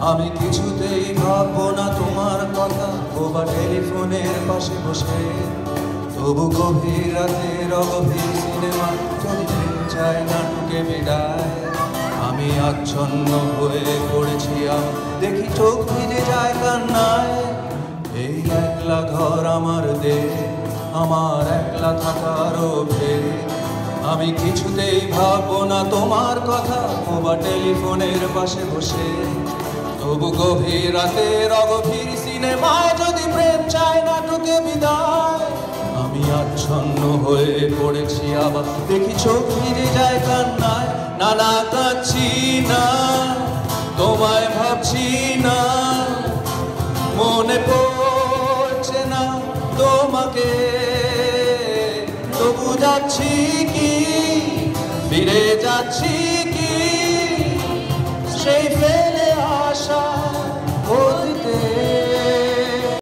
আমি কিছুতেই ভাববো না তোমার কথা, বোবা টেলিফোনের পাশে বসে। তবু গভীর রাতের অগভীর সিনেমা, যদি প্রেম চায় নাটকে বিদায়। আমি আচ্ছন্ন হয়ে পড়েছি, দেখি চোখ ভিজে যায় কান্নায়। এই একলা ঘর আমার দেহ, আমার একলা থাকারও ভেদ। আমি কিছুতেই ভাববো না তোমার কথা, বোবা টেলিফোনের পাশে বসে। তবু গভীর রাতের অগভীর সিনেমায়, যদি প্রেম চায় নাটকে বিদায়। আমি আচ্ছন্ন হয়ে পড়েছি, আবার দেখি চোখ ফিরে যায় কান্নায়। না না, কাঁদছি না, তোমায় ভাবছি না, মনে পড়ছে না তোমাকে। তবু যাচ্ছি কি, ফিরে যাচ্ছি কি, সেই ফেলে আসা